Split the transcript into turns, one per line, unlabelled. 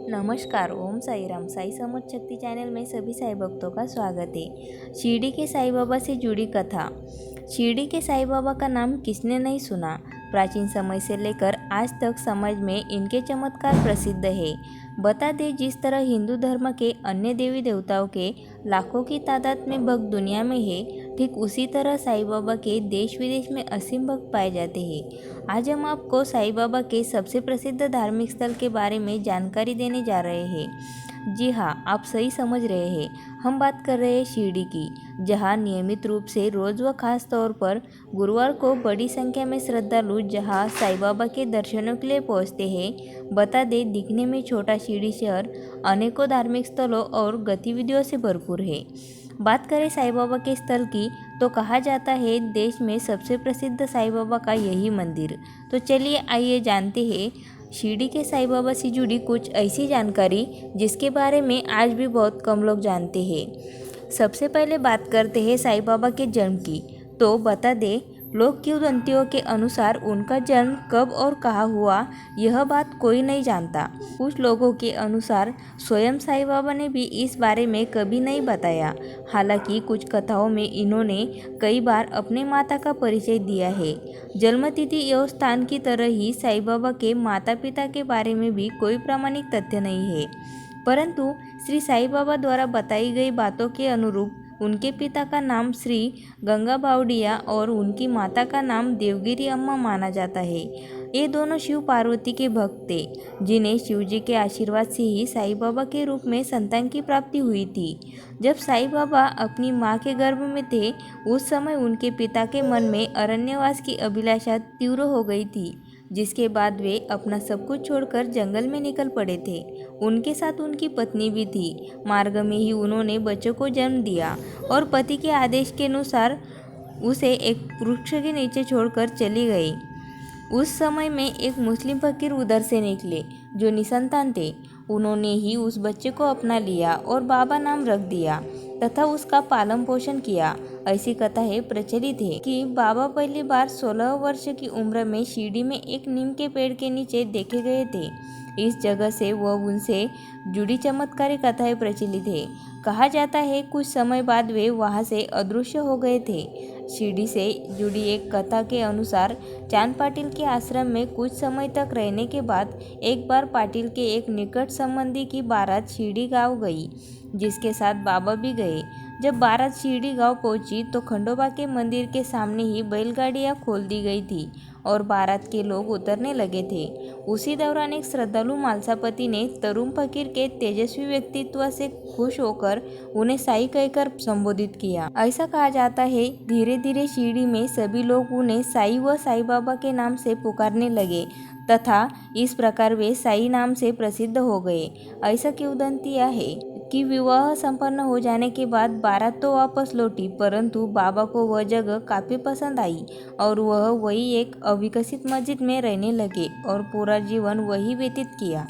नमस्कार। ओम साई राम। साई समर्थ शक्ति चैनल में सभी साई भक्तों का स्वागत है। शिरडी के साई बाबा से जुड़ी कथा। शिरडी के साई बाबा का नाम किसने नहीं सुना। प्राचीन समय से लेकर आज तक समाज में इनके चमत्कार प्रसिद्ध है। बता दें, जिस तरह हिंदू धर्म के अन्य देवी देवताओं के लाखों की तादाद में भक्त दुनिया में है, ठीक उसी तरह साई बाबा के देश विदेश में असीम भक्त पाए जाते हैं। आज हम आपको साई बाबा के सबसे प्रसिद्ध धार्मिक स्थल के बारे में जानकारी देने जा रहे हैं। जी हाँ, आप सही समझ रहे हैं। हम बात कर रहे हैं शिरडी की, जहाँ नियमित रूप से रोज व खास तौर पर गुरुवार को बड़ी संख्या में श्रद्धालु जहाँ साई बाबा के दर्शनों के लिए पहुँचते हैं। बता दें, दिखने में छोटा शिरडी शहर अनेकों धार्मिक स्थलों और गतिविधियों से भरपूर है। बात करें साई बाबा के स्थल की, तो कहा जाता है देश में सबसे प्रसिद्ध साई बाबा का यही मंदिर। तो चलिए आइए जानते हैं शिरडी के साई बाबा से जुड़ी कुछ ऐसी जानकारी जिसके बारे में आज भी बहुत कम लोग जानते हैं। सबसे पहले बात करते हैं साई बाबा के जन्म की। तो बता दें, लोक किंवदंतियों के अनुसार उनका जन्म कब और कहाँ हुआ, यह बात कोई नहीं जानता। कुछ लोगों के अनुसार स्वयं साईं बाबा ने भी इस बारे में कभी नहीं बताया। हालांकि कुछ कथाओं में इन्होंने कई बार अपने माता का परिचय दिया है। जन्मतिथि एवं स्थान की तरह ही साईं बाबा के माता पिता के बारे में भी कोई प्रामाणिक तथ्य नहीं है, परंतु श्री साईं बाबा द्वारा बताई गई बातों के अनुरूप उनके पिता का नाम श्री गंगा बावड़िया और उनकी माता का नाम देवगिरी अम्मा माना जाता है। ये दोनों शिव पार्वती के भक्त थे, जिन्हें शिव जी के आशीर्वाद से ही साईं बाबा के रूप में संतान की प्राप्ति हुई थी। जब साईं बाबा अपनी मां के गर्भ में थे, उस समय उनके पिता के मन में अरण्यवास की अभिलाषा तीव्र हो गई थी, जिसके बाद वे अपना सब कुछ छोड़कर जंगल में निकल पड़े थे। उनके साथ उनकी पत्नी भी थी। मार्ग में ही उन्होंने बच्चों को जन्म दिया और पति के आदेश के अनुसार उसे एक वृक्ष के नीचे छोड़कर चली गई। उस समय में एक मुस्लिम फकीर उधर से निकले जो निसंतान थे। उन्होंने ही उस बच्चे को अपना लिया और बाबा नाम रख दिया तथा उसका पालन पोषण किया। ऐसी कथाएं प्रचलित है कि बाबा पहली बार 16 वर्ष की उम्र में शिरडी में एक नीम के पेड़ के नीचे देखे गए थे। इस जगह से वह उनसे जुड़ी चमत्कारी कथाएं प्रचलित है। कहा जाता है कुछ समय बाद वे वहां से अदृश्य हो गए थे। शिरडी से जुड़ी एक कथा के अनुसार चांद पाटिल के आश्रम में कुछ समय तक रहने के बाद एक बार पाटिल के एक निकट संबंधी की बारात शिरडी गांव गई, जिसके साथ बाबा भी गए। जब बारात शिरडी गांव पहुंची तो खंडोबा के मंदिर के सामने ही बैलगाड़ियां खोल दी गई थी और बारात के लोग उतरने लगे थे। उसी दौरान एक श्रद्धालु मालसापति ने तरुण फकीर के तेजस्वी व्यक्तित्व से खुश होकर उन्हें साई कहकर संबोधित किया। ऐसा कहा जाता है धीरे धीरे शिरडी में सभी लोग उन्हें साई व साई बाबा के नाम से पुकारने लगे तथा इस प्रकार वे साई नाम से प्रसिद्ध हो गए। ऐसा किंवदंतियां है कि विवाह संपन्न हो जाने के बाद बारात तो वापस लौटी, परंतु बाबा को वह जगह काफ़ी पसंद आई और वह वही एक अविकसित मस्जिद में रहने लगे और पूरा जीवन वही व्यतीत किया।